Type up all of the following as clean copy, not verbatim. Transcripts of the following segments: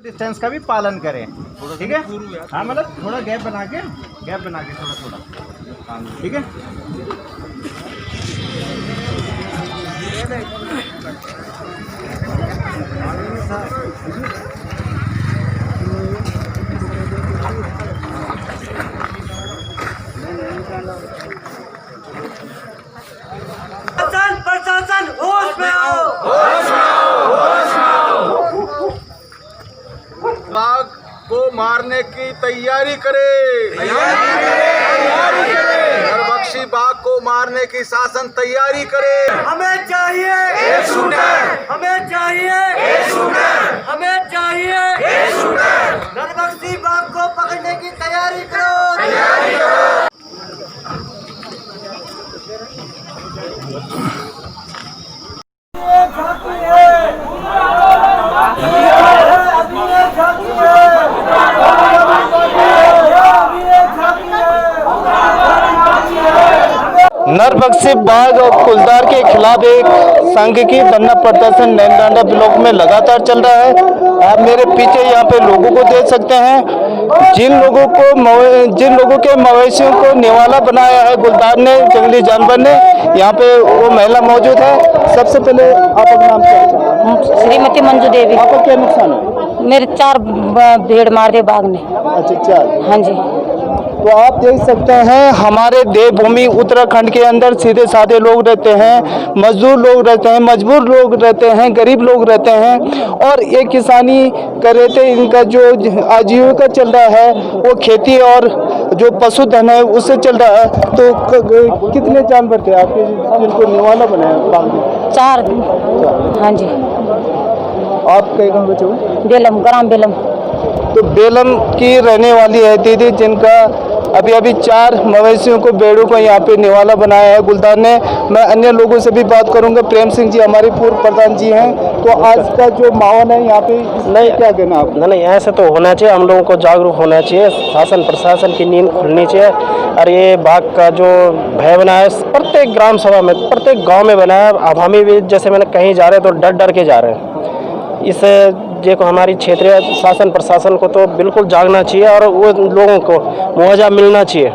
Distance का भी पालन करें, ठीक है। हाँ मतलब थोड़ा गैप बना के थोड़ा थोड़ा, हाँ ठीक है। प्रशासन होश में आओ, बाघ को मारने की तैयारी करे, नरभक्षी बाघ को मारने की शासन तैयारी करे। हमें चाहिए एक शूटर, हमें चाहिए एक शूटर, हमें चाहिए एक शूटर। नरभक्षी बाघ को पकड़ने की तैयारी करो, तैयारी करो। नरभक्षी बाघ और कुलदार के खिलाफ एक सांघिकी धरना प्रदर्शन नैनडांडा ब्लॉक में लगातार चल रहा है। आप मेरे पीछे यहाँ पे लोगों को देख सकते हैं। जिन लोगों के मवेशियों को निवाला बनाया है गुलदार ने, जंगली जानवर ने, यहाँ पे वो महिला मौजूद है। सबसे पहले आप अपना नाम क्या? श्रीमती मंजू देवी। आपका क्या नुकसान है? मेरे 4 भेड़ मार दिए बाघ ने। अच्छा 4। हाँ जी। तो आप देख सकते हैं हमारे देवभूमि उत्तराखंड के अंदर सीधे साधे लोग रहते हैं, मजदूर लोग रहते हैं, मजबूर लोग रहते हैं, गरीब लोग रहते हैं और ये किसानी कर रहे थे। इनका जो आजीविका चल रहा है वो खेती और जो पशुधन है उससे चल रहा है। तो कितने जानवर थे आपके जिनको निवाला बनाया बाघ ने? 4। हाँ जी। आप कहाँ बचे हुए? बेलम, ग्राम बेलम। तो बेलम की रहने वाली है दीदी, जिनका अभी 4 मवेशियों को, भेड़ों को यहाँ पे निवाला बनाया है गुलदार ने। मैं अन्य लोगों से भी बात करूंगा। प्रेम सिंह जी हमारे पूर्व प्रधान जी हैं। तो आज का जो माहौल है यहाँ पे, नहीं क्या कहना आप? नहीं, ऐसे तो होना चाहिए, हम लोगों को जागरूक होना चाहिए, शासन प्रशासन की नींद खुलनी चाहिए। और ये बाघ का जो भय बना है प्रत्येक ग्राम सभा में, प्रत्येक गाँव में बना है। अब हम भी जैसे मैंने कहीं जा रहे तो डर के जा रहे हैं। इस को हमारी क्षेत्रीय शासन प्रशासन को तो बिल्कुल जागना चाहिए और वो लोगों को मुआवजा मिलना चाहिए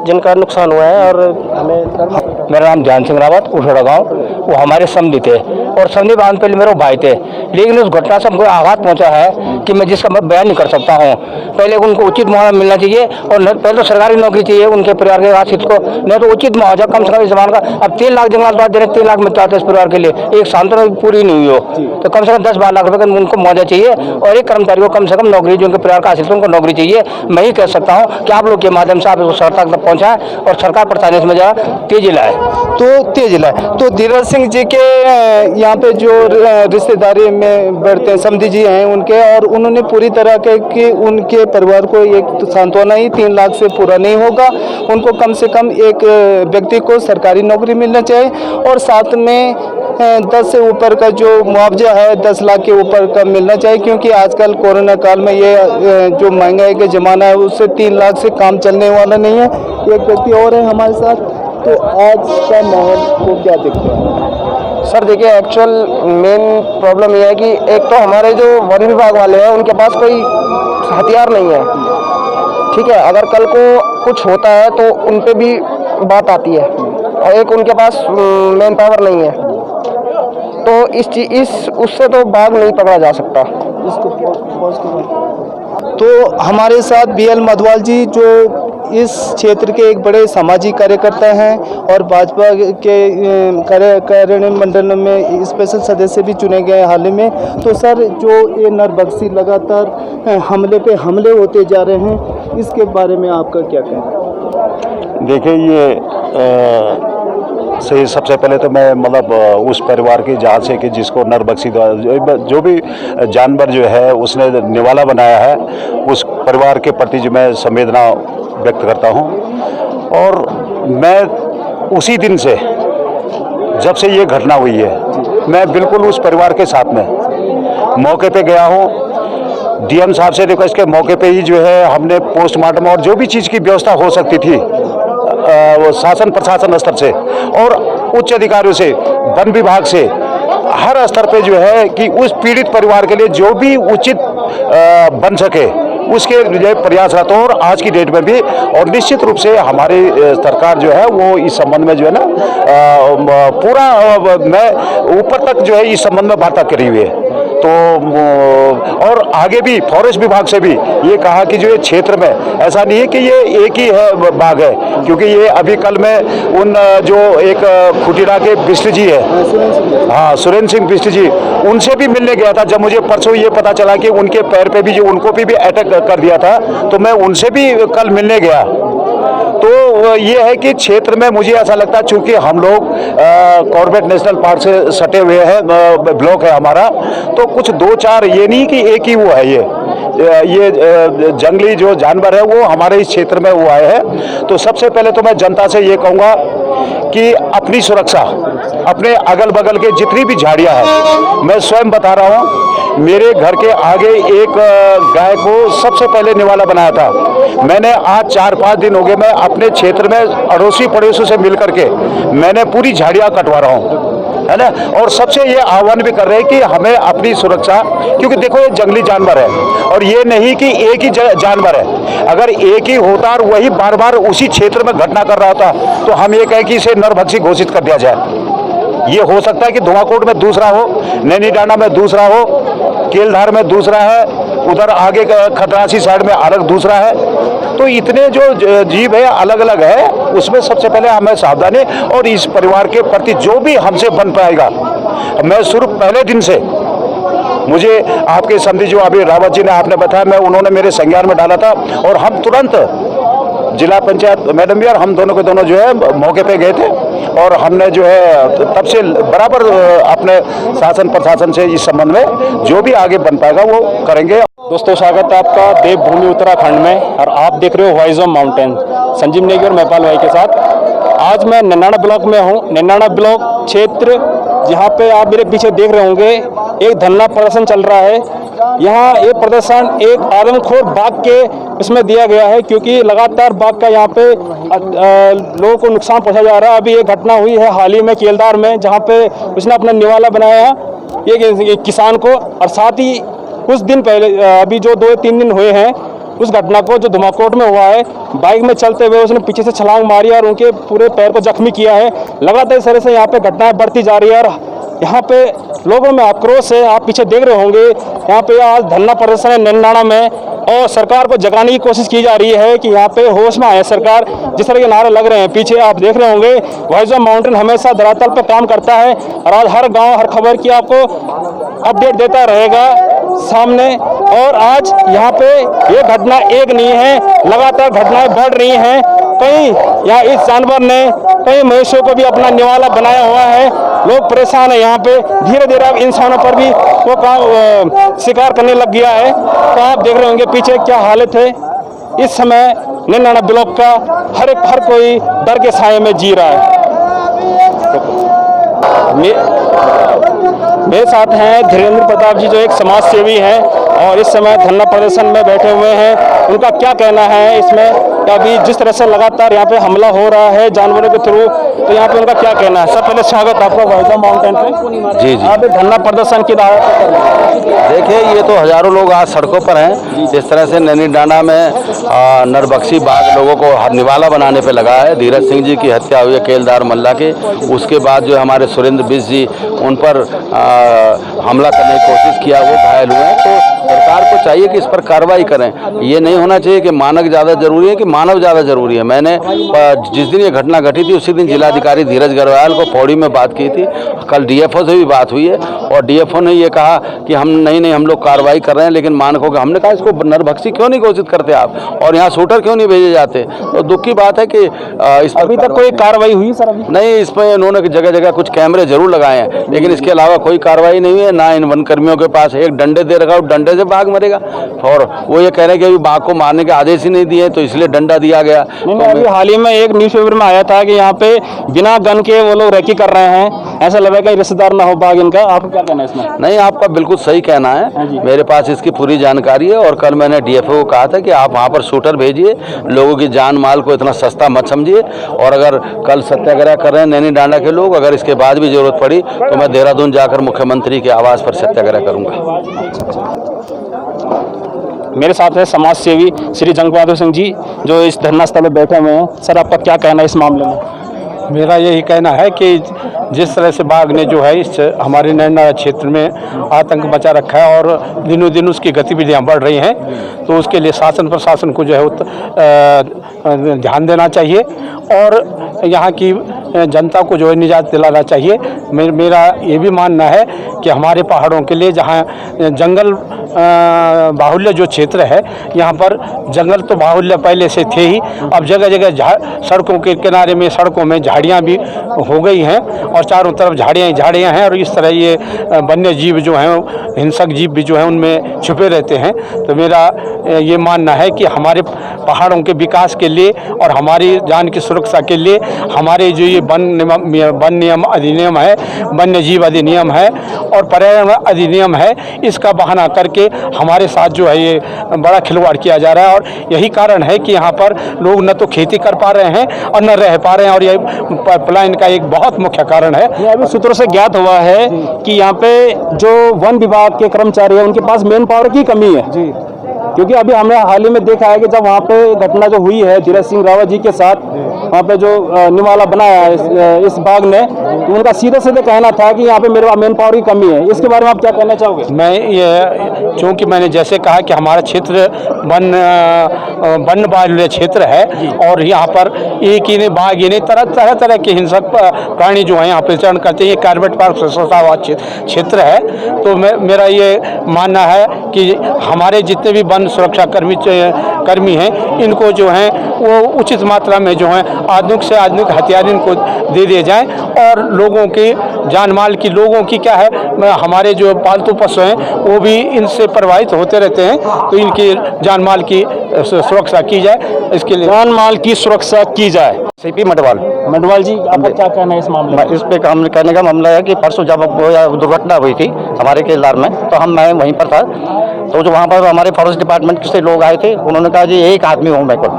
जिनका नुकसान हुआ है। और हमें, मेरा नाम ध्यान सिंह रावत, उठोड़ा गाँव। वो हमारे समधी थे और समधी बांध पे मेरे भाई थे, लेकिन उस घटना से हमको आघात पहुंचा है कि मैं जिसका मैं बयान नहीं कर सकता हूं। पहले उनको उचित मुआवजा मिलना चाहिए और पहले तो सरकारी नौकरी चाहिए उनके परिवार के आश्रित को, नहीं तो उचित मुआवजा कम से कम इस जमान का। अब 3 लाख जंगलात बाद दे रहे, 3 लाख में चाहते इस परिवार के लिए एक सांत्वना पूरी नहीं हुई हो तो कम से कम 10-12 लाख रुपये का उनको मुआवजा चाहिए और एक कर्मचारी को कम से कम नौकरी, जो उनके परिवार का आश्रित उनको नौकरी चाहिए। मैं ही कह सकता हूँ कि आप लोग के माध्यम से आप इसको सरकार तक पहुँचाएं और सरकार प्रशासन इसमें जरा तेजी लाए तो धीरज सिंह जी के यहाँ पे जो रिश्तेदारी में बैठते हैं समधी जी हैं उनके, और उन्होंने पूरी तरह के कि उनके परिवार को एक सांत्वना ही 3 लाख से पूरा नहीं होगा। उनको कम से कम एक व्यक्ति को सरकारी नौकरी मिलना चाहिए और साथ में 10 से ऊपर का जो मुआवजा है 10 लाख के ऊपर का मिलना चाहिए, क्योंकि आजकल कोरोना काल में ये जो महंगाई का ज़माना है उससे 3 लाख से काम चलने वाला नहीं है। एक व्यक्ति और है हमारे साथ। तो आज का माहौल को क्या दिखता है? सर देखिए, एक्चुअल मेन प्रॉब्लम यह है कि एक तो हमारे जो वन विभाग वाले हैं उनके पास कोई हथियार नहीं है, ठीक है। अगर कल को कुछ होता है तो उन पे भी बात आती है और एक उनके पास मैन पावर नहीं है, तो उससे तो बाघ नहीं पकड़ा जा सकता। तो हमारे साथ BL मधवाल जी जो इस क्षेत्र के एक बड़े सामाजिक कार्यकर्ता हैं और भाजपा के कार्यकारिणी मंडल में स्पेशल सदस्य भी चुने गए हाल ही में। तो सर, जो ये नरभक्षी लगातार हमले होते जा रहे हैं, इसके बारे में आपका क्या कहना? देखिए, ये सही, सबसे पहले तो मैं मतलब उस परिवार की जहाँ से कि जिसको नरभक्षी जो भी जानवर जो है उसने निवाला बनाया है, उस परिवार के प्रति जो मैं संवेदना व्यक्त करता हूँ। और मैं उसी दिन से, जब से ये घटना हुई है, मैं बिल्कुल उस परिवार के साथ में मौके पे गया हूँ। DM साहब से रिक्वेस्ट के मौके पे ही जो है हमने पोस्टमार्टम और जो भी चीज़ की व्यवस्था हो सकती थी वो शासन प्रशासन स्तर से और उच्च अधिकारियों से, वन विभाग से, हर स्तर पे जो है कि उस पीड़ित परिवार के लिए जो भी उचित बन सके उसके लिए प्रयासरत हो। और आज की डेट में भी, और निश्चित रूप से हमारी सरकार जो है वो इस संबंध में जो है ना पूरा मैं ऊपर तक जो है इस संबंध में बात करी हुई है। तो और आगे भी फॉरेस्ट विभाग से भी ये कहा कि जो ये क्षेत्र में ऐसा नहीं है कि ये एक ही है बाघ है, क्योंकि ये अभी कल में उन जो एक खुटीरा के बिष्ट जी है, हाँ सुरेंद्र सिंह बिष्ट जी, उनसे भी मिलने गया था। जब मुझे परसों ये पता चला कि उनके पैर पे भी जो उनको भी अटैक कर दिया था, तो मैं उनसे भी कल मिलने गया। तो ये है कि क्षेत्र में मुझे ऐसा लगता है, चूंकि हम लोग कॉर्बेट नेशनल पार्क से सटे हुए हैं, ब्लॉक है हमारा, तो कुछ 2-4 ये नहीं कि एक ही वो है। ये जंगली जो जानवर है वो हमारे इस क्षेत्र में वो आए हैं। तो सबसे पहले तो मैं जनता से ये कहूँगा कि अपनी सुरक्षा, अपने अगल बगल के जितनी भी झाड़ियाँ हैं, मैं स्वयं बता रहा हूँ, मेरे घर के आगे एक गाय को सबसे पहले निवाला बनाया था मैंने। आज 4-5 दिन हो गए मैं अपने क्षेत्र में अड़ोसी पड़ोसी से मिल करके मैंने पूरी झाड़ियाँ कटवा रहा हूँ, है ना। और सबसे ये आह्वान भी कर रहे हैं कि हमें अपनी सुरक्षा, क्योंकि देखो ये जंगली जानवर है और ये नहीं कि एक ही जानवर है। अगर एक ही होता और वही बार बार उसी क्षेत्र में घटना कर रहा होता तो हम ये कहें कि इसे नरभक्षी घोषित कर दिया जाए। ये हो सकता है कि धुआकोट में दूसरा हो, नैनीडांडा में दूसरा हो, केलधार में दूसरा है, उधर आगे खतरासी साइड में अलग दूसरा है। तो इतने जो जीव है अलग अलग है, उसमें सबसे पहले हमें सावधानी, और इस परिवार के प्रति जो भी हमसे बन पाएगा, मैं शुरू पहले दिन से, मुझे आपके समझी जो अभी रावत जी ने आपने बताया, मैं उन्होंने मेरे संज्ञान में डाला था और हम तुरंत जिला पंचायत मैडम भी और हम दोनों के दोनों जो है मौके पे गए थे और हमने जो है तब से बराबर अपने शासन प्रशासन से इस संबंध में जो भी आगे बन पाएगा वो करेंगे। दोस्तों स्वागत है आपका देवभूमि उत्तराखंड में, और आप देख रहे हो voice of mountain, Sanjeev Negi और महिपाल भाई के साथ। आज मैं नैनाना ब्लॉक में हूँ। नैनाना ब्लॉक क्षेत्र जहाँ पे आप मेरे पीछे देख रहे होंगे, एक धरना प्रदर्शन चल रहा है। यहाँ ये प्रदर्शन एक आदमखोर बाघ के इसमें दिया गया है, क्योंकि लगातार बाघ का यहाँ पे लोगों को नुकसान पहुँचा जा रहा है। अभी एक घटना हुई है हाल ही में केलदार में, जहाँ पे उसने अपना निवाला बनाया एक किसान को, और साथ ही कुछ दिन पहले अभी जो 2-3 दिन हुए हैं उस घटना को जो धुमाकोट में हुआ है, बाइक में चलते हुए उसने पीछे से छलांग मारी और उनके पूरे पैर को जख्मी किया है। लगातार इस तरह से यहाँ पे घटनाएं बढ़ती जा रही है और यहाँ पे लोगों में आक्रोश है। आप पीछे देख रहे होंगे, यहाँ पे आज धरना प्रदर्शन है नैनीडांडा में, और सरकार को जगाने की कोशिश की जा रही है कि यहाँ पे होश में आए सरकार। जिस तरह के नारे लग रहे हैं पीछे आप देख रहे होंगे, वॉइस ऑफ माउंटेन हमेशा धरातल पर काम करता है और आज हर गाँव हर खबर की आपको अपडेट देता रहेगा सामने। और आज यहाँ पे ये घटना एक नहीं है, लगातार घटनाएं बढ़ रही हैं। कई यहाँ इस जानवर ने कई मवेशियों को भी अपना निवाला बनाया हुआ है। लोग परेशान है यहाँ पे, धीरे धीरे अब इंसानों पर भी वो काम शिकार करने लग गया है। तो आप देख रहे होंगे पीछे क्या हालत है। इस समय नैनीडांडा ब्लॉक का हर कोई डर के साए में जी रहा है। मेरे साथ हैं धीरेन्द्र प्रताप जी, जो एक समाज सेवी हैं और इस समय धरना प्रदर्शन में बैठे हुए हैं। उनका क्या कहना है इसमें, अभी जिस तरह से लगातार यहाँ पे हमला हो रहा है जानवरों के थ्रू, तो यहाँ पे उनका क्या कहना है। सब पहले स्वागत आपका वॉइस ऑफ माउंटेन पे। जी जी, आप धरना प्रदर्शन की दावत कर रहे हैं। देखिए, ये तो हजारों लोग आज सड़कों पर हैं। जिस तरह से नैनीडांडा में नरभक्षी बाघ लोगों को निवाला बनाने पे लगा है। धीरज सिंह जी की हत्या हुई है केलदार मल्ला के, उसके बाद जो हमारे सुरेंद्र बिष्ट जी उन पर हमला करने की कोशिश किया, वो घायल हुए हैं। तो सरकार को चाहिए कि इस पर कार्रवाई करें। ये नहीं होना चाहिए कि मानक ज़्यादा जरूरी है कि मानव ज़्यादा जरूरी है। मैंने जिस दिन ये घटना घटी थी उसी दिन जिलाधिकारी धीरज गर्वाल को पौड़ी में बात की थी। कल डीएफओ से भी बात हुई है और डीएफओ ने ये कहा कि हम नहीं हम लोग कार्रवाई कर रहे हैं, लेकिन मानकों का। हमने कहा इसको नरभक्षी क्यों नहीं घोषित करते आप, और यहाँ शूटर क्यों नहीं भेजे जाते। तो दुख की बात है कि इस पर अभी तक कोई कार्रवाई हुई सर? अभी नहीं, इस पर इन्होंने जगह जगह कुछ कैमरे जरूर लगाए हैं, लेकिन इसके अलावा कोई कार्रवाई नहीं हुई है। ना इन वन कर्मियों के पास एक डंडे दे रखा, डंडे से बाघ मरेगा, और वो ये कह रहे हैं कि अभी बाघ को मारने के आदेश ही नहीं दिए तो इसलिए डंडा दिया गया। तो अभी हाल ही में एक न्यूज़पेपर में आया था कि यहाँ पे बिना गन के वो लोग रेकी कर रहे हैं, ऐसा लग रहा है कि रिश्तेदार ना हो बाघ इनका। आपको क्या कहना है इसमें? नहीं, आपका बिल्कुल सही कहना है, मेरे पास इसकी पूरी जानकारी है। और कल मैंने डीएफओ को कहा था कि आप वहाँ पर शूटर भेजिए, लोगों की जान माल को इतना सस्ता मत समझिए। और अगर कल सत्याग्रह कर रहे हैं नैनीडांडा के लोग, अगर इसके बाद भी जरूरत पड़ी तो मैं देहरादून जाकर मुख्यमंत्री के आवास पर सत्याग्रह करूँगा। मेरे साथ है समाज सेवी श्री जंग बहादुर सिंह जी, जो इस धरना स्थल में बैठे हुए हैं। सर, आपका क्या कहना है इस मामले में? मेरा यही कहना है कि जिस तरह से बाघ ने जो है इस हमारे नैना क्षेत्र में आतंक बचा रखा है और दिनों दिन उसकी गतिविधियां बढ़ रही हैं, तो उसके लिए शासन प्रशासन को जो है ध्यान देना चाहिए और यहाँ की जनता को जो है निजात दिलाना चाहिए। मेरा ये भी मानना है कि हमारे पहाड़ों के लिए जहाँ जंगल बाहुल्य जो क्षेत्र है, यहाँ पर जंगल तो बाहुल्य पहले से थे ही, अब जगह जगह सड़कों के किनारे में सड़कों में झाड़ियाँ भी हो गई हैं और चारों तरफ झाड़ियाँ हैं और इस तरह ये वन्य जीव जो हैं, हिंसक जीव भी जो हैं उनमें छुपे रहते हैं। तो मेरा ये मानना है कि हमारे पहाड़ों के विकास के लिए और हमारी जान की सुरक्षा के लिए हमारे जो ये वन नियम अधिनियम है, वन्य जीव अधिनियम है और पर्यावरण अधिनियम है, इसका बहाना करके हमारे साथ जो है ये बड़ा खिलवाड़ किया जा रहा है। और यही कारण है कि यहाँ पर लोग न तो खेती कर पा रहे हैं और न रह पा रहे हैं और ये पलायन का एक बहुत मुख्य कारण है। ये अभी सूत्रों से ज्ञात हुआ है कि यहाँ पे जो वन विभाग के कर्मचारी हैं उनके पास मैन पावर की कमी है जी, क्योंकि अभी हमने हाल ही में देखा है कि जब वहाँ पे घटना जो हुई है धीरज सिंह रावत जी के साथ, वहाँ पे जो निवाला बनाया है इस बाघ ने, तो उनका सीधे सीधे कहना था कि यहाँ पे मेरे मैन पावर की कमी है। इसके बारे में आप क्या कहना चाहोगे? मैं ये, चूँकि मैंने जैसे कहा कि हमारा क्षेत्र वन बाहुल्य क्षेत्र है और यहाँ पर एक ही नहीं बाघ ही नहीं तरह के हिंसक प्राणी जो हैं यहाँ पर चरण करते हैं। ये कार्बेट पार्क से सटा हुआ क्षेत्र है। तो मेरा ये मानना है कि हमारे जितने भी वन सुरक्षा कर्मी हैं, इनको जो हैं वो उचित मात्रा में जो है आधुनिक से आधुनिक हथियार इनको दे दिए जाएं और लोगों की जान माल की, लोगों की क्या है, हमारे जो पालतू पशु हैं वो भी इनसे प्रभावित होते रहते हैं, तो इनकी जान माल की सुरक्षा की जाए, इसके लिए जान माल की सुरक्षा की जाए। सीपी मटवाल जी, आपका क्या कहना है इस मामले में? इस पे काम कहने का मामला है कि परसों जब दुर्घटना हुई थी हमारे केदार में, तो मैं वहीं पर था। तो जो वहाँ पर हमारे फॉरेस्ट डिपार्टमेंट से लोग आए थे, उन्होंने कहा जी एक आदमी हूँ मैं को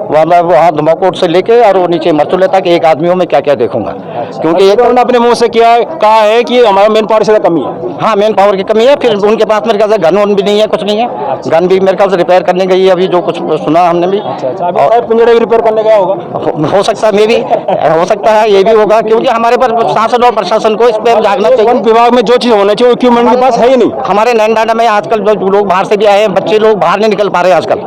वहाँ धुमाकोट से लेके और वो नीचे मरचुले तक एक आदमी हूँ, मैं क्या क्या देखूंगा। क्योंकि एक उन्होंने अपने मुंह से कहा है कि हमारा मैन पावर से कमी है। हाँ, मैन पावर की कमी है। फिर उनके पास मेरे ख्याल से गन भी नहीं है, कुछ नहीं है। गन भी मेरे ख्याल से रिपेयर करने गई है, अभी जो कुछ सुना हमने भी। और पिंजड़े भी रिपेयर करने गया होगा, हो सकता है, मे भी हो सकता है, ये भी होगा। क्योंकि हमारे पर शासन और प्रशासन को इस पर जागना चाहिए। वन विभाग में जो चीज़ होना चाहिए इक्विपमेंट के पास है ही नहीं। हमारे नैनडांडा में आजकल जो लोग बाहर से भी आए हैं, बच्चे लोग बाहर नहीं निकल पा रहे हैं आजकल।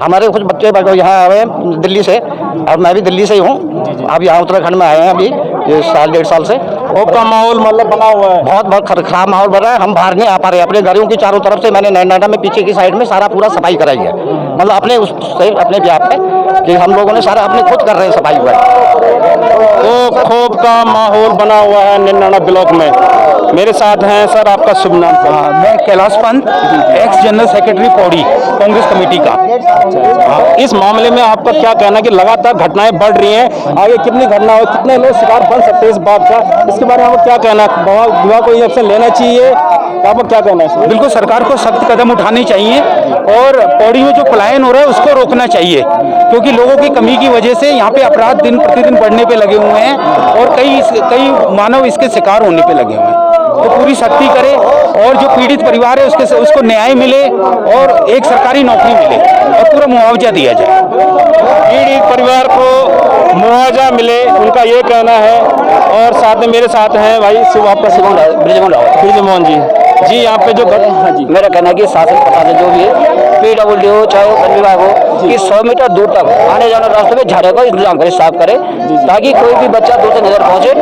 हमारे कुछ बच्चे यहाँ आए हैं दिल्ली से, और मैं भी दिल्ली से ही हूँ। अब यहाँ उत्तराखंड में आए हैं अभी ये साल 1.5 साल से। का माहौल मतलब बना हुआ है, बहुत खराब माहौल बना है। हम बाहर नहीं आ पा रहे। अपने घरों की चारों तरफ से मैंने नैनडांडा में पीछे की साइड में सारा पूरा सफाई कराई है, मतलब अपने उससे अपने व्याप है कि हम लोगों ने सारा अपने खुद कर रहे हैं सफाई हुआ है। तो खूब का माहौल बना हुआ है नैनडांडा ब्लॉक में। मेरे साथ हैं सर, आपका शुभ नाम? मैं Kailash Pant, x general secretary Pauri Congress committee का। इस मामले में आपका क्या कहना है कि लगातार घटनाएं बढ़ रही हैं, आगे कितनी घटना हो, कितने लोग शिकार बन सकते हैं इस बात का, इसके बारे में आपको क्या कहना है? विभाग को ये एक्शन लेना चाहिए, आपको क्या कहना है? बिल्कुल, सरकार को सख्त कदम उठाने चाहिए और पौड़ी में जो पलायन हो रहा है उसको रोकना चाहिए, क्योंकि लोगों की कमी की वजह से यहाँ पे अपराध दिन प्रतिदिन बढ़ने पे लगे हुए हैं और कई मानव इसके शिकार होने पे लगे हुए हैं। तो पूरी सख्ती करे और जो पीड़ित परिवार है उसको न्याय मिले और एक सरकारी नौकरी मिले और पूरा मुआवजा दिया जाए। पीड़ित परिवार को मुआवजा मिले, उनका ये कहना है। और साथ में मेरे साथ हैं भाई शुभ, आपका ब्रिजमोहन जी, यहाँ पे जो मेरा कहना है कि शासन प्रशासन जो भी है, PWD हो चाहे वन विभाग हो, कि 100 मीटर दूर तक आने जाने रास्ते में झाड़ियों का इंतजाम करे, साफ करे, ताकि कोई भी बच्चा दूर से नजर पहुंचे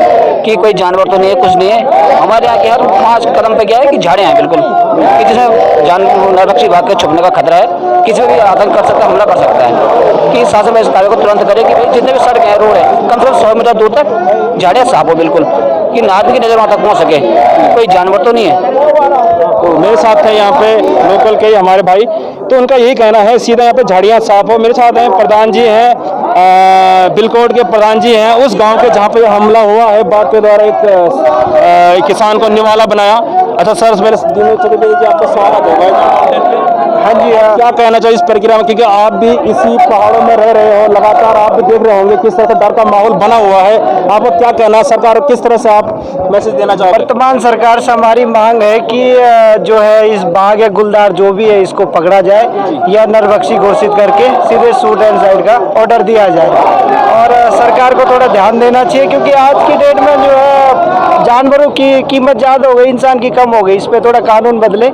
कि कोई जानवर तो नहीं है, कुछ नहीं है। हमारे यहाँ के हर 5 कदम पे क्या है कि झाड़ियाँ हैं बिल्कुल, कि जिसमें नरभक्षी भाग के छुपने का खतरा है, किसी भी आतंक कर सकता है, हमला कर सकता है। कि शासन में इस कार्य को तुरंत करे कि भाई जितने भी सड़क है, रोड है, कम से कम 100 मीटर दूर तक झाड़ियाँ साफ हो बिल्कुल, कि ना आदमी की नजर वहाँ तक पहुँच सके, कोई जानवर तो नहीं है। तो मेरे साथ है यहाँ पे लोकल के हमारे भाई, तो उनका यही कहना है सीधा यहाँ पे झाड़ियाँ साफ हो। मेरे साथ हैं प्रधान जी हैं, बिलकोट के प्रधान जी हैं, उस गांव के जहाँ पे हमला हुआ है बाघ के द्वारा एक किसान को निवाला बनाया। अच्छा सर, मेरे दिनों चले जी आपका स्वागत होगा। हाँ जी, क्या कहना चाहिए इस प्रक्रिया में, क्योंकि आप भी इसी पहाड़ों में रह रहे हो, लगातार आप भी देख रहे होंगे किस तरह से डर का माहौल बना हुआ है। आपको क्या कहना है, सरकार को किस तरह से आप मैसेज देना चाहोगे? वर्तमान सरकार से हमारी मांग है कि जो है इस बाघ या गुलदार जो भी है इसको पकड़ा जाए या नरभक्षी घोषित करके सीधे शूट एंड साइड का ऑर्डर दिया जाए। और सरकार को थोड़ा ध्यान देना चाहिए, क्योंकि आज की डेट में जो है जानवरों की कीमत ज़्यादा हो गई, इंसान की कम हो गई। इस पर थोड़ा कानून बदले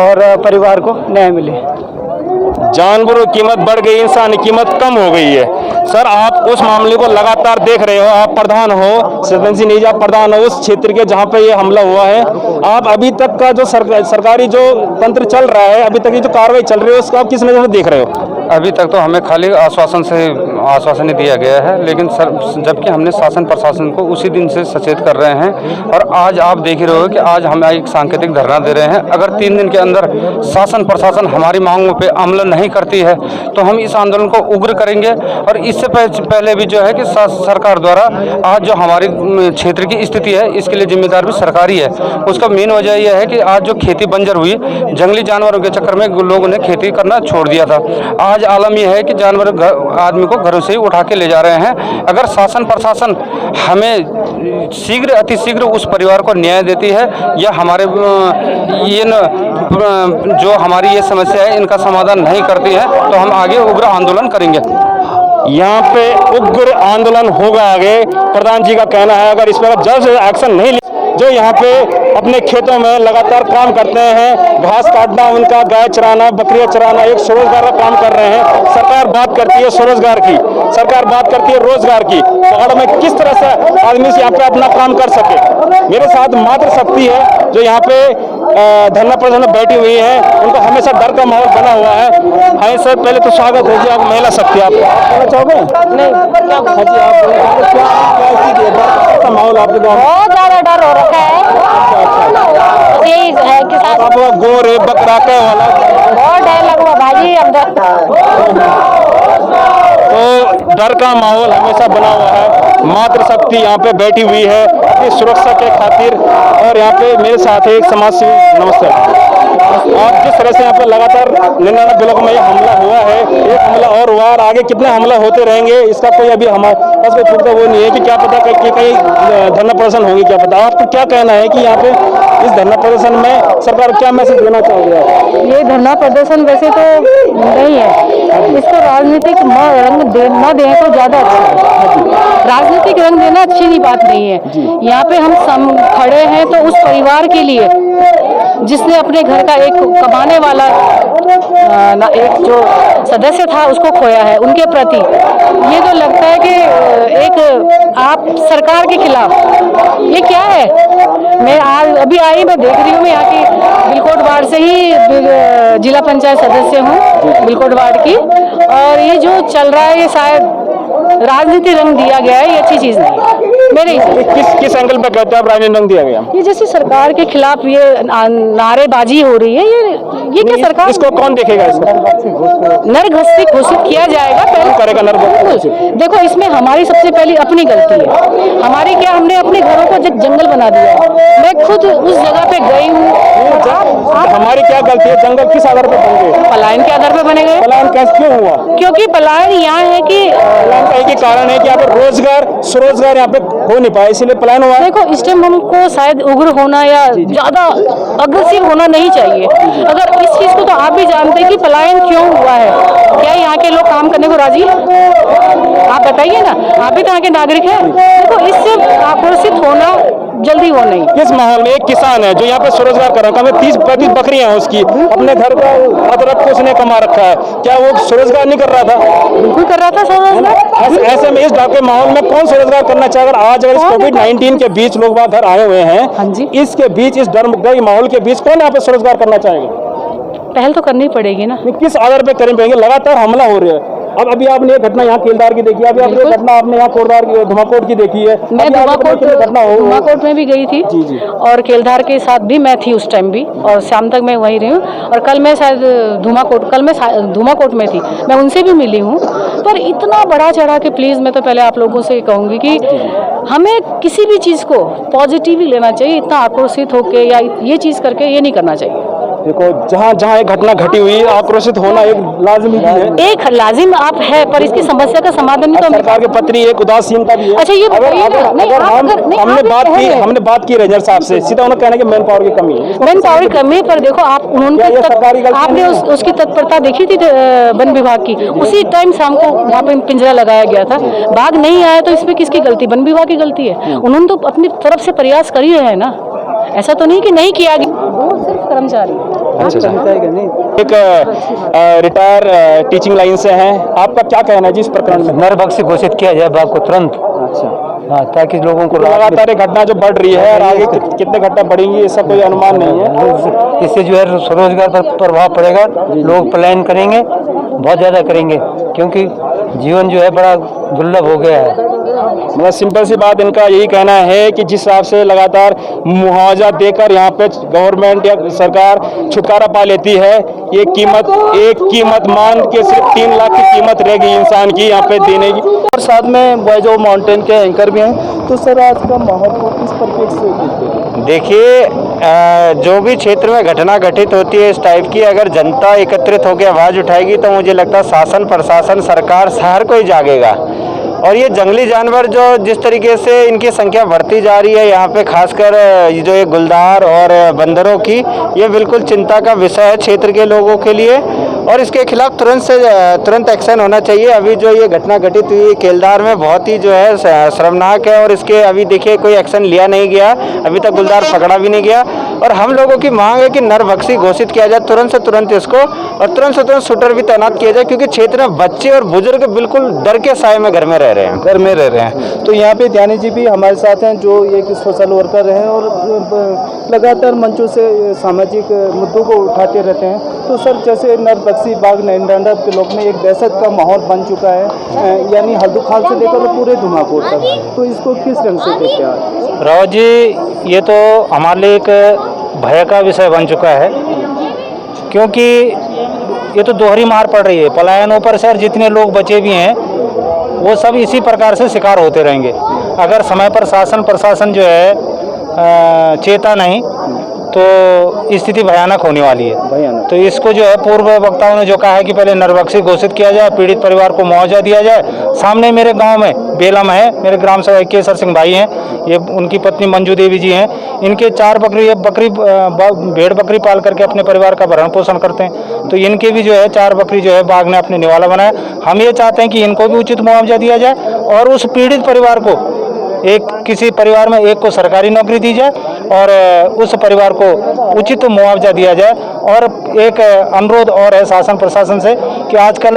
और परिवार को न्याय मिले। जानवरों की कीमत बढ़ गई, इंसान की कीमत कम हो गई है। सर, आप उस मामले को लगातार देख रहे हो, आप प्रधान हो, सरपंच नहीं, आप प्रधान हो उस क्षेत्र के जहां पे ये हमला हुआ है। आप अभी तक का जो सरकारी जो तंत्र चल रहा है, अभी तक की जो कार्रवाई चल रही है, उसको आप किस नजर से देख रहे हो? अभी तक तो हमें खाली आश्वासन ही दिया गया है, लेकिन जबकि हमने शासन प्रशासन को उसी दिन से सचेत कर रहे हैं। और आज आप देख ही रहे हो कि आज हम एक सांकेतिक धरना दे रहे हैं। अगर 3 दिन के अंदर शासन प्रशासन हमारी मांगों पे अमल नहीं करती है तो हम इस आंदोलन को उग्र करेंगे। और इससे पहले भी जो है कि सरकार द्वारा आज जो हमारी क्षेत्र की स्थिति है, इसके लिए जिम्मेदार भी सरकारी है। उसका मेन वजह यह है कि आज जो खेती बंजर हुई, जंगली जानवरों के चक्कर में लोगों ने खेती करना छोड़ दिया था। आज आलम यह है कि जानवर आदमी को घरों से ही उठा के ले जा रहे हैं। अगर शासन प्रशासन हमें शीघ्र अतिशीघ्र उस परिवार को न्याय देती है या हमारे जो हमारी ये समस्या है इनका समाधान नहीं करती है तो हम आगे उग्र आंदोलन करेंगे। यहाँ पे उग्र आंदोलन होगा आगे, प्रधान जी का कहना है। अगर इस पर जल्द से एक्शन नहीं जो यहाँ पे अपने खेतों में लगातार काम करते हैं, घास काटना, उनका गाय चराना, बकरियां चराना, एक स्वरोजगार का काम कर रहे हैं। सरकार बात करती है स्वरोजगार की, सरकार बात करती है रोजगार की। पहाड़ में किस तरह से आदमी यहाँ पे अपना काम कर सके। मेरे साथ मातृ शक्ति है जो यहाँ पे धरना प्रदर्शन में बैठी हुई है, उनको हमेशा डर का माहौल बना हुआ है। हाँ सर, पहले तो स्वागत है जी, आप महिला शक्ति, आप कहना चाहोगे? नहीं, क्या माहौल आपके गाँव में? बहुत ज्यादा डर हो रखा है। यही है कि आप गोरे बकरा के वाला बहुत डर लग हुआ भाजी अंदर। तो डर का माहौल हमेशा बना हुआ है। मातृ शक्ति यहाँ पे बैठी हुई है अपनी सुरक्षा के खातिर। और यहाँ पे मेरे साथ एक समाज सेवी, नमस्कार। आप जिस तरह से यहाँ पे लगातार 99 ब्लॉक में ये हमला हुआ है, एक हमला और हुआ, और आगे कितने हमला होते रहेंगे इसका कोई अभी हमारे पास कोई पुख्ता वो नहीं है कि क्या पता कि कहीं धरना प्रदर्शन होंगे, क्या पता। आपको क्या कहना है कि यहाँ पे इस धरना प्रदर्शन में सरकार क्या मैसेज देना चाहोगे आप? ये धरना प्रदर्शन वैसे तो नहीं है, इसको राजनीतिक रंग न दें तो ज्यादा अच्छा है। राजनीतिक रंग देना अच्छी बात नहीं है। यहाँ पे हम खड़े हैं तो उस परिवार के लिए जिसने अपने घर का एक कमाने वाला एक जो सदस्य था उसको खोया है, उनके प्रति ये तो लगता है कि एक आप सरकार के खिलाफ ये क्या है। मैं आज अभी आई, मैं देख रही हूँ, मैं यहाँ की बिलकोट वार्ड से ही जिला पंचायत सदस्य हूँ, बिलकोट वार्ड की। और ये जो चल रहा है ये शायद राजनीति रंग दिया गया है, ये अच्छी चीज नहीं है मेरे हिसाब। किस एंगल पे कहते हैं आप राजनीति रंग दिया गया? ये जैसे सरकार के खिलाफ ये नारेबाजी हो रही है, ये क्या सरकार? इसको कौन देखेगा? नरभक्षी घोषित किया जाएगा, पहले करेगा नरभक्षी। देखो इसमें हमारी सबसे पहली अपनी गलती है। हमारी क्या, हमने अपने घरों को जंगल बना दिया। मैं खुद उस जगह पे गई हूँ। हमारी क्या गलती है? जंगल किस आधार पर बन गए? पलायन के आधार पर बने गए। पलायन कैसे क्यों हुआ? क्योंकि पलायन यहाँ है कि पलायन का एक ही कारण है कि यहाँ पे रोजगार स्वरोजगार यहाँ पे हो नहीं पाया, इसीलिए पलायन हुआ। देखो इस टाइम हमको शायद उग्र होना या ज्यादा अग्रेसिव होना नहीं चाहिए। अगर इस चीज को तो आप भी जानते हैं कि पलायन क्यों हुआ है, क्या यहाँ के लोग काम करने को राजी है? आप बताइए ना, आप भी तो यहाँ के नागरिक हैं। देखो इससे आक्रोशित होना जल्दी वो नहीं। इस माहौल में एक किसान है जो यहाँ पे स्वरोजगार कर रहा है, 30-35 बकरियां हैं उसकी, अपने घर का अदरक को उसने कमा रखा है, क्या वो स्वरोजगार नहीं कर रहा था? बिल्कुल कर रहा था स्वरोजगार। ऐसे में इस डाके माहौल में कौन स्वरोजगार करना चाहे? आज अगर कोविड-19 के बीच लोग वहाँ घर आए हुए हैं, हाँ जी, इसके बीच, इस डर माहौल के बीच कौन यहाँ पे स्वरोजगार करना चाहेगा? पहल तो करनी पड़ेगी ना। किस आधार पे करनी पड़ेगी? लगातार हमला हो रहा है। अब अभी आपने ये घटना यहाँ केलदार की देखी है, अभी आपने घटना आपने यहाँ कोटदार की, धुमाकोट की देखी है। मैं धुमाकोट में भी गई थी जी। और केलधार के साथ भी मैं थी उस टाइम भी, और शाम तक मैं वहीं रही हूँ। और कल मैं शायद धुमाकोट में थी, मैं उनसे भी मिली हूँ। पर इतना बड़ा चढ़ा के प्लीज़, मैं तो पहले आप लोगों से कहूँगी कि हमें किसी भी चीज़ को पॉजिटिव ही लेना चाहिए। इतना आक्रोशित होकर या ये चीज़ करके ये नहीं करना चाहिए। देखो जहाँ जहाँ एक घटना घटी हुई, आक्रोशित होना एक लाजमी भी है, एक लाजिम आप है, पर इसकी समस्या का समाधान तो सरकार के पत्री एक उदासीनता भी है। अच्छा, ये अगर बताइए ना, नहीं, अगर आप हम अगर- नहीं, आप हमने ये बात कह की रहे हैं। हमने बात की रेंजर साहब से, सीधा उन्होंने कहना कि मैन पावर की कमी है। मैन पावर की कमी, पर देखो आप क्या ये सरकारी गलती आपने नहीं है? उसकी तत्परता देखी थी वन विभाग की, उसी टाइम शाम को वहाँ पे पिंजरा लगाया गया था, बाघ नहीं आया, तो इसमें किसकी गलती? वन विभाग की गलती है। उन्होंने तो अपनी तरफ से प्रयास कर ही रहे हैं ना, ऐसा तो नहीं कि नहीं किया गया। वो सिर्फ कर्मचारी एक रिटायर टीचिंग लाइन से हैं, आपका क्या कहना है जी इस प्रकरण में? नरभक्षी घोषित किया जाए बाघ को तुरंत। अच्छा, हाँ, ताकि लोगों को लगातार ये घटना जो बढ़ रही है और आगे कितने घटना बढ़ेंगी इसका कोई अनुमान नहीं है। इससे जो है स्वरोजगार पर प्रभाव पड़ेगा, लोग पलायन करेंगे, बहुत ज़्यादा करेंगे, क्योंकि जीवन जो है बड़ा दुर्लभ हो गया है। मतलब सिंपल सी बात, इनका यही कहना है कि जिस हिसाब से लगातार मुआवजा देकर यहाँ पे गवर्नमेंट या सरकार छुटकारा पा लेती है, ये कीमत मान के सिर्फ 3 लाख की कीमत रहेगी इंसान की यहाँ पे देने की। और साथ में वो जो माउंटेन के एंकर भी हैं, तो सर आज का माहौल को किस परिप्रेक्ष्य से देखते हैं? देखिए, जो भी क्षेत्र में घटना घटित होती है इस टाइप की, अगर जनता एकत्रित होकर आवाज़ उठाएगी तो मुझे लगता है शासन, प्रशासन, सरकार हर कोई जागेगा। और ये जंगली जानवर जो जिस तरीके से इनकी संख्या बढ़ती जा रही है यहाँ पे, खासकर जो ये गुलदार और बंदरों की, ये बिल्कुल चिंता का विषय है क्षेत्र के लोगों के लिए, और इसके खिलाफ तुरंत एक्शन होना चाहिए। अभी जो ये घटना घटित हुई केलदार में बहुत ही जो है शर्मनाक है, और इसके अभी देखिए कोई एक्शन लिया नहीं गया, अभी तक गुलदार पकड़ा भी नहीं गया। और हम लोगों की मांग है कि नरभक्षी घोषित किया जाए तुरंत से तुरंत इसको, और तुरंत से तुरंत शूटर भी तैनात किया जाए, क्योंकि क्षेत्र में बच्चे और बुजुर्ग बिल्कुल डर के साए में घर में रह रहे हैं। तो यहाँ पे ध्यानी जी भी हमारे साथ हैं, जो एक सोशल वर्कर हैं और लगातार मंचों से सामाजिक मुद्दों को उठाते रहते हैं। तो सर, जैसे नरभक्षी बाघ नैनीडांडा ब्लॉक में एक दहशत का माहौल बन चुका है, यानी हल्दुखाल से लेकर पूरे धुमाकोट तक, तो इसको किस रंग से देखते हैं? राव जी, ये तो हमारे लिए एक भय का विषय बन चुका है, क्योंकि ये तो दोहरी मार पड़ रही है। पलायनों पर सर जितने लोग बचे भी हैं वो सब इसी प्रकार से शिकार होते रहेंगे। अगर समय पर शासन प्रशासन जो है चेता नहीं तो स्थिति भयानक होने वाली है। तो इसको जो है पूर्व वक्ताओं ने जो कहा है कि पहले नरभक्षी घोषित किया जाए, पीड़ित परिवार को मुआवजा दिया जाए। सामने मेरे गांव में बेलम है, मेरे ग्राम सेवक केसर सिंह भाई हैं, ये उनकी पत्नी मंजू देवी जी हैं, इनके 4 भेड़ बकरी पाल करके अपने परिवार का भरण पोषण करते हैं। तो इनके भी जो है 4 बकरी जो है बाघ ने अपने निवाला बनाया। हम ये चाहते हैं कि इनको भी उचित मुआवजा दिया जाए, और उस पीड़ित परिवार को किसी परिवार में एक को सरकारी नौकरी दी जाए और उस परिवार को उचित मुआवजा दिया जाए। और एक अनुरोध और है शासन प्रशासन से कि आजकल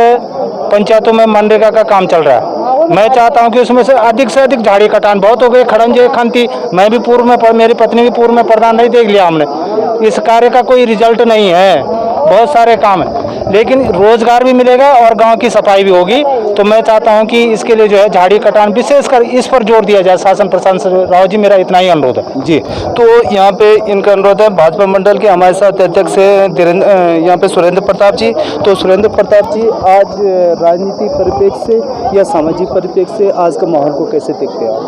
पंचायतों में मनरेगा का काम चल रहा है, मैं चाहता हूं कि उसमें से अधिक झाड़ी कटान बहुत हो गए, खड़ंजे खंती। मैं भी पूर्व में, मेरी पत्नी भी पूर्व में प्रधान नहीं देख लिया हमने। इस कार्य का कोई रिजल्ट नहीं है, बहुत सारे काम है, लेकिन रोजगार भी मिलेगा और गांव की सफाई भी होगी। तो मैं चाहता हूं कि इसके लिए जो है झाड़ी कटान विशेषकर इस पर जोर दिया जाए शासन प्रशासन से। राव जी, मेरा इतना ही अनुरोध है जी। तो यहाँ पे इनका अनुरोध है, भाजपा मंडल के हमारे साथ अध्यक्ष यहाँ पे सुरेंद्र प्रताप जी। तो सुरेंद्र प्रताप जी, आज राजनीतिक परिप्रेक्ष्य से या सामाजिक परिप्रेक्ष्य से आज का माहौल को कैसे देखते हैं आप?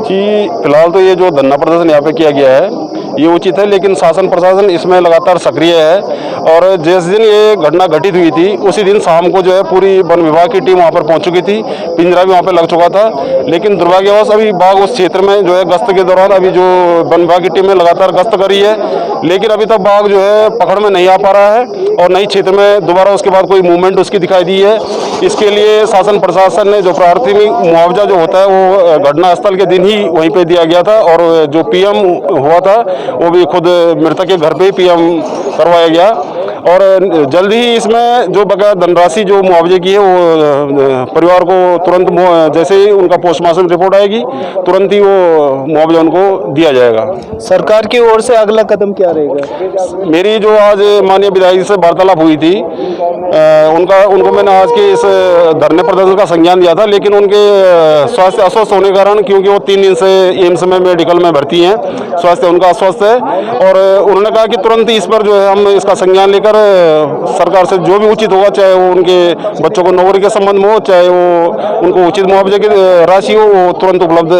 जी, फिलहाल तो ये जो धरना प्रदर्शन यहाँ पे किया गया है ये उचित है, लेकिन शासन प्रशासन इसमें लगातार सक्रिय है। और जिस दिन ये घटना घटित हुई थी उसी दिन शाम को जो है पूरी वन विभाग की टीम वहाँ पर पहुँच चुकी थी, पिंजरा भी वहाँ पर लग चुका था। लेकिन दुर्भाग्यवश अभी बाघ उस क्षेत्र में जो है गश्त के दौरान अभी जो वन विभाग की टीम ने लगातार गश्त करी है, लेकिन अभी तक बाघ जो है पकड़ में नहीं आ पा रहा है और नई क्षेत्र में दोबारा उसके बाद कोई मूवमेंट उसकी दिखाई दी है। इसके लिए शासन प्रशासन ने जो प्राथमिक मुआवजा जो होता है वो घटनास्थल के दिन ही वहीं पे दिया गया था, और जो पीएम हुआ था वो भी खुद मृतक के घर पे ही पीएम करवाया गया। और जल्द ही इसमें जो बकाया धनराशि जो मुआवजे की है वो परिवार को तुरंत जैसे ही उनका पोस्टमार्टम रिपोर्ट आएगी तुरंत ही वो मुआवजा उनको दिया जाएगा। सरकार की ओर से अगला कदम क्या रहेगा? मेरी जो आज माननीय विधायक से वार्तालाप हुई थी, उनको मैंने आज के इस धरने प्रदर्शन का संज्ञान दिया था, लेकिन उनके स्वास्थ्य अस्वस्थ होने के कारण, क्योंकि वो 3 दिन से एम्स में मेडिकल में भर्ती हैं, स्वास्थ्य उनका अस्वस्थ है, और उन्होंने कहा कि तुरंत इस पर जो है हम इसका संज्ञान लेकर लगातार सरकार से जो भी उचित होगा, चाहे वो उनके बच्चों को नौकरी के संबंध में हो, चाहे वो उनको उचित मुआवजे की राशि हो, वो तुरंत उपलब्ध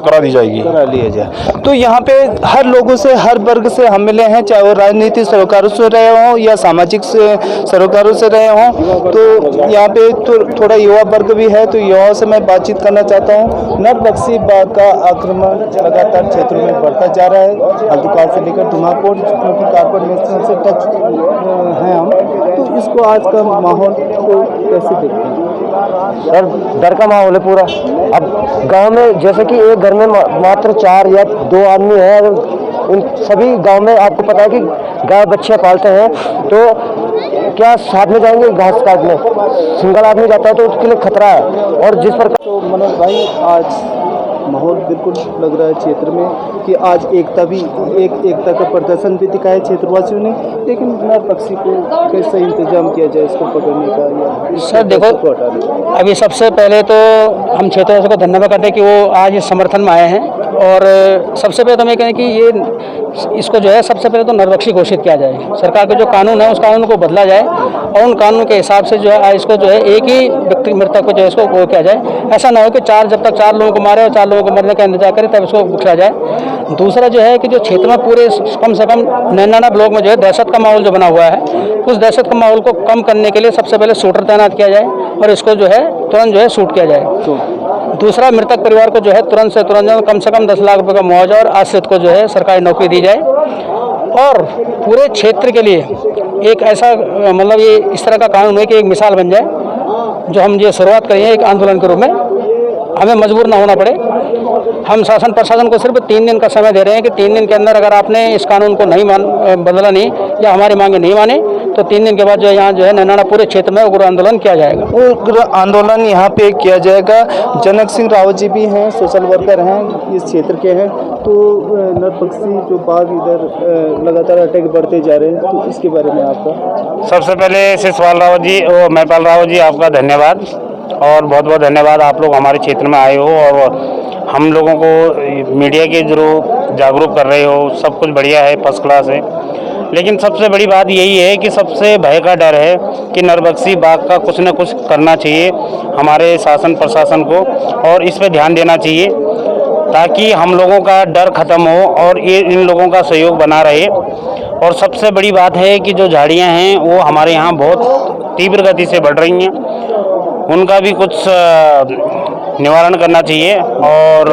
करा दी जाएगी, करा लिया जाए। तो यहाँ पे हर लोगों से, हर वर्ग से हम मिले हैं, चाहे वो राजनीतिक सरोकारों से रहे हों या सामाजिक सरोकारों से रहे हों। तो यहाँ पे तो थोड़ा युवा वर्ग भी है, तो युवाओं से मैं बातचीत करना चाहता हूँ। नरबख्शी बाग का आक्रमण लगातार क्षेत्रों में बढ़ता जा रहा है, हल्दुकार से लेकर धुमाकोट, क्योंकि कारपेट नेशनल से टच हैं हम, तो इसको आज का माहौल को कैसे देखते हैं? सर डर का माहौल है पूरा। अब गांव में जैसे कि एक घर में मात्र 4 या 2 आदमी हैं, उन सभी गांव में आपको पता है कि गाय बच्चे पालते हैं, तो क्या साथ में जाएंगे घास काटने? सिंगल आदमी जाता है तो उसके लिए खतरा है। और जिस प्रकार तो मनोज भाई, आज माहौल बिल्कुल लग रहा है क्षेत्र में कि आज एकता का प्रदर्शन भी दिखाया क्षेत्रवासियों ने, लेकिन नरबख्शी को कैसे इंतजाम किया जाए इसको पकड़ने का या सर देखो, अभी सबसे पहले तो हम क्षेत्रवासियों को धन्यवाद करते हैं कि वो आज इस समर्थन में आए हैं। और सबसे पहले तो मैं कहें कि ये इसको जो है सबसे पहले तो नरबख्शी घोषित किया जाए। सरकार के जो कानून है उस कानून को बदला जाए और उन कानून के हिसाब से जो है इसको जो है एक ही व्यक्ति मृतक को जो है इसको वो किया जाए। ऐसा ना हो कि जब तक 4 लोगों को मारे और 4 लोगों को मरने का इंतजार करे तब इसको बख्शा जाए। दूसरा जो है कि जो क्षेत्र में पूरे कम से कम नैनाना ब्लॉक में जो है दहशत का माहौल जो बना हुआ है, उस दहशत के माहौल को कम करने के लिए सबसे पहले शूटर तैनात किया जाए और इसको जो है तुरंत जो है शूट किया जाए। दूसरा, मृतक परिवार को जो है तुरंत से तुरंत कम से कम 10 लाख रुपए का मुआवजा और आश्रित को जो है सरकारी नौकरी दी जाए। और पूरे क्षेत्र के लिए एक ऐसा मतलब ये इस तरह का कानून है कि एक मिसाल बन जाए, जो हम ये शुरुआत करेंगे एक आंदोलन के रूप में, हमें मजबूर ना होना पड़े। हम शासन प्रशासन को सिर्फ 3 दिन का समय दे रहे हैं कि 3 दिन के अंदर अगर आपने इस कानून को नहीं बदला नहीं या हमारी मांगे नहीं माने तो 3 दिन के बाद जो है यहाँ जो है नैनाना पूरे क्षेत्र में उग्र आंदोलन किया जाएगा। उग्र आंदोलन यहाँ पे किया जाएगा। जनक सिंह रावत जी भी हैं, सोशल वर्कर हैं, इस क्षेत्र के हैं। तो नरबख्शी जो बाघ इधर लगातार अटैक बढ़ते जा रहे हैं, तो इसके बारे में आपका? सबसे पहले शिशपाल रावत जी और महपाल रावत जी, आपका धन्यवाद और बहुत बहुत धन्यवाद। आप लोग हमारे क्षेत्र में आए हो और हम लोगों को मीडिया के जो जागरूक कर रहे हो, सब कुछ बढ़िया है, फर्स्ट क्लास है। लेकिन सबसे बड़ी बात यही है कि सबसे भय का डर है कि नरबख्शी बाघ का कुछ न कुछ करना चाहिए हमारे शासन प्रशासन को, और इस पे ध्यान देना चाहिए ताकि हम लोगों का डर खत्म हो और ये इन लोगों का सहयोग बना रहे। और सबसे बड़ी बात है कि जो झाड़ियाँ हैं वो हमारे यहाँ बहुत तीव्र गति से बढ़ रही हैं, उनका भी कुछ निवारण करना चाहिए। और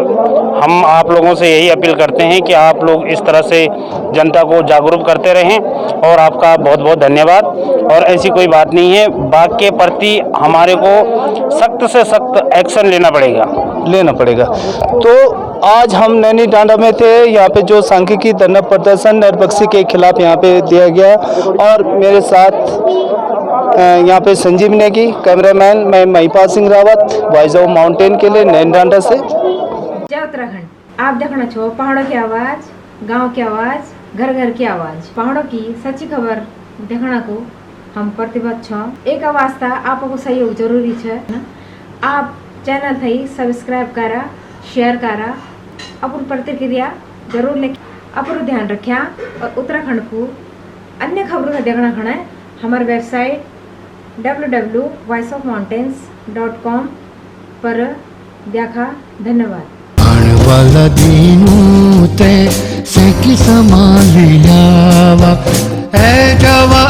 हम आप लोगों से यही अपील करते हैं कि आप लोग इस तरह से जनता को जागरूक करते रहें और आपका बहुत बहुत धन्यवाद। और ऐसी कोई बात नहीं है, बाघ के प्रति हमारे को सख्त से सख्त एक्शन लेना पड़ेगा। तो आज हम नैनी डांडा में थे, यहाँ पे जो सांख्यिकी धरना प्रदर्शन नरबख्शी के खिलाफ यहाँ पे दिया गया, और मेरे साथ यहाँ पे संजीव नेगी, कैमरामैन मैं Mahipal Singh Rawat, voice of mountain के लिए नैनी डांडा से। जय उत्तराखंड। आप देखना छो पहाड़ों की आवाज, गांव की आवाज, घर घर की आवाज, पहाड़ों की सच्ची खबर देखना को हम प्रतिबद्ध छो। एक आवाज था, आपको सहयोग जरूरी है। आप चैनल थी सब्सक्राइब करा, शेयर करा, अपन प्रतिक्रिया जरूर लेके अपन ध्यान रखा। और उत्तराखंड को अन्य खबरों का देखना खड़ा है हमारे वेबसाइट www.voiceofmountains.com पर देखा। धन्यवाद। वाला दीनू ते से की संभालियावा ए जावा